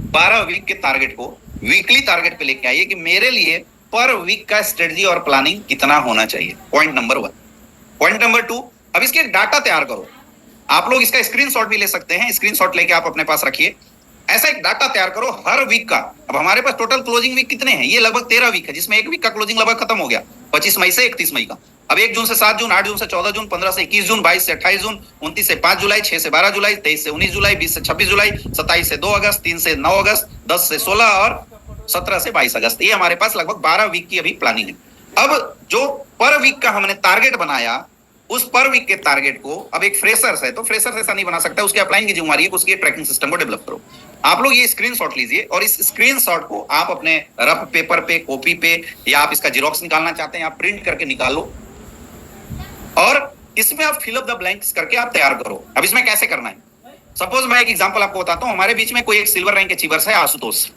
12 week के target को weekly target पे लेके आइए कि मेरे लिए पर वीक का स्ट्रेटजी और प्लानिंग कितना होना चाहिए। Point number 1। पॉइंट नंबर 2, अब इसके एक डाटा तैयार करो। आप लोग इसका स्क्रीनशॉट भी ले सकते हैं, स्क्रीनशॉट लेके आप अपने पास रखिए। ऐसा एक डाटा तैयार करो हर वीक का। अब हमारे पास टोटल क्लोजिंग वीक कितने हैं? ये लगभग 13 वीक है, जिसमें एक वीक का क्लोजिंग लगभग खत्म हो गया 25 मई से 31 मई का। अब 1 जून से 7 जून, 8 जून से 14 जून, 15 से 21 जून, 22 से 28 जून, 29 से 5 जुलाई, 6 से 12 जुलाई, 23 से 19 जुलाई, 20 से 26 जुलाई, 27 से 2 अगस्त, 3 से 9 अगस्त, 10 से 16 और 17 से 22 अगस्त। ये हमारे पास लगभग 12 वीक की अभी प्लानिंग है। अब जो पर वीक का हमने टारगेट बनाया, उस पर वीक के टारगेट को अब एक फ्रेशर्स है तो फ्रेशर्स ऐसा नहीं बना सकता, उसके अपलाइन की जिम्मेदारी है, उसके ट्रैकिंग सिस्टम को डेवलप करो। आप लोग ये स्क्रीनशॉट लीजिए और इस स्क्रीनशॉट को आप अपने रफ पेपर पे, कॉपी पे, या आप इसका जेरोक्स निकालना चाहते हैं आप प्रिंट करके निकालो और इसमें आप फिल अप द ब्लैंक्स करके आप तैयार करो। अब इसमें कैसे करना है, सपोज मैं एक एग्जांपल आपको बताता हूं। हमारे बीच में कोई एक सिल्वर रैंक अचीवर्स है आशुतोष,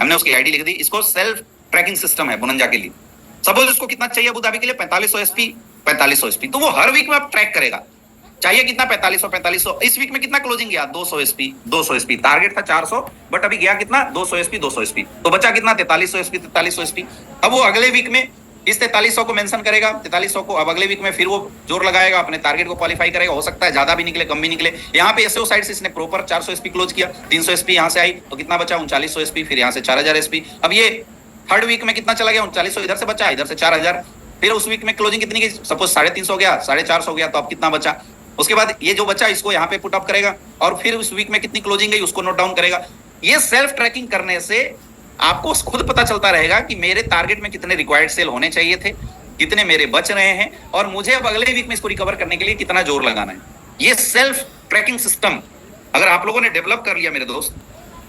हमने उसकी आईडी लिख दी। इसको सेल्फ ट्रैकिंग सिस्टम है बुनंजा के लिए। सपोज उसको कितना चाहिए अबू धाबी के लिए? 4500 एसपी, 4500 एसपी। तो वो हर वीक में आप ट्रैक करेगा, चाहिए कितना? 4500, 4500। इस वीक में कितना क्लोजिंग गया? 200 एसपी, 200 एसपी। टारगेट था 400, बट अभी गया कितना? 200 एसपी, 200 एसपी। तो बचा कितना? 4300 एसपी, 4300 एसपी। अब वो अगले वीक में इस 4300 को मेंशन करेगा, 4300 को। अब अगले वीक में फिर वो जोर लगाएगा, अपने टारगेट को क्वालिफाई करेगा। हो सकता है ज्यादा भी निकले, कम भी निकले। यहाँ पे एसओ साइड से इसने प्रॉपर 400 एसपी क्लोज किया, 300 एसपी यहाँ से आई तो कितना बचा? 3900 एसपी। फिर यहाँ से 4000 एसपी। अब ये थर्ड वीक में कितना चला गया? 3900 इधर से बचा, इधर से 4000। फिर उस वीक में क्लोजिंग कितनी की? सपोज 350 हो गया, 450 हो गया, तो अब कितना बचा? उसके बाद ये जो बचा इसको यहाँ पे पुट अप करेगा और फिर उस वीक में कितनी क्लोजिंग गई उसको नोट डाउन करेगा। ये सेल्फ ट्रैकिंग करने से आपको खुद पता चलता रहेगा कि मेरे टारगेट में कितने रिक्वायर्ड सेल होने चाहिए थे, कितने मेरे बच रहे हैं, और मुझे अब अगले वीक में इसको रिकवर करने के लिए कितना जोर लगाना है। ये सेल्फ ट्रैकिंग सिस्टम अगर आप लोगों ने डेवलप कर लिया मेरे दोस्त,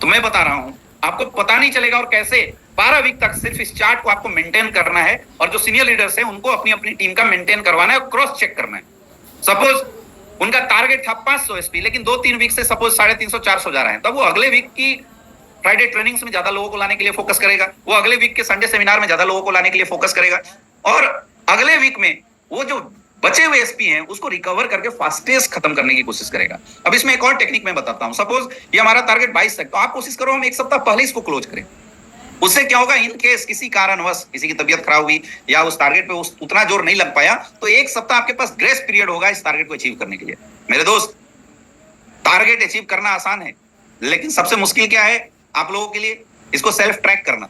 तो मैं बता रहा हूं आपको पता नहीं चलेगा। और कैसे? 12 वीक तक सिर्फ इस चार्ट को आपको मेंटेन करना है और जो सीनियर लीडर्स हैं उनको अपनी अपनी टीम का मेंटेन करवाना है और क्रॉस चेक करना है। सपोज उनका टारगेट था 500 एसपी, लेकिन 2-3 वीक से सपोज 350, 400 जा रहा है, तब वो अगले वीक की फ्राइडे ट्रेनिंग्स में ज्यादा लोगों को लाने के लिए फोकस करेगा, वो अगले वीक के संडे सेमिनार में ज्यादा लोगों को लाने के लिए फोकस करेगा, और अगले वीक में वो जो बचे हुए एसपी हैं उसको रिकवर करके फास्टेस्ट खत्म करने की कोशिश करेगा। अब इसमें एक और टेक्निक मैं बताता हूं। सपोज ये हमारा टारगेट 22 तक, तो आप कोशिश करो हम 1 सप्ताह पहले इसको क्लोज करें। उससे क्या होगा? इन केस किसी कारणवश किसी की तबीयत खराब हुई या उस टारगेट पे उतना जोर नहीं लग पाया, तो 1 सप्ताह आपके पास ग्रेस पीरियड होगा इस टारगेट को अचीव करने के लिए। मेरे दोस्त, टारगेट अचीव करना आसान है, लेकिन सबसे मुश्किल क्या है आप लोगों के लिए? इसको सेल्फ ट्रैक करना।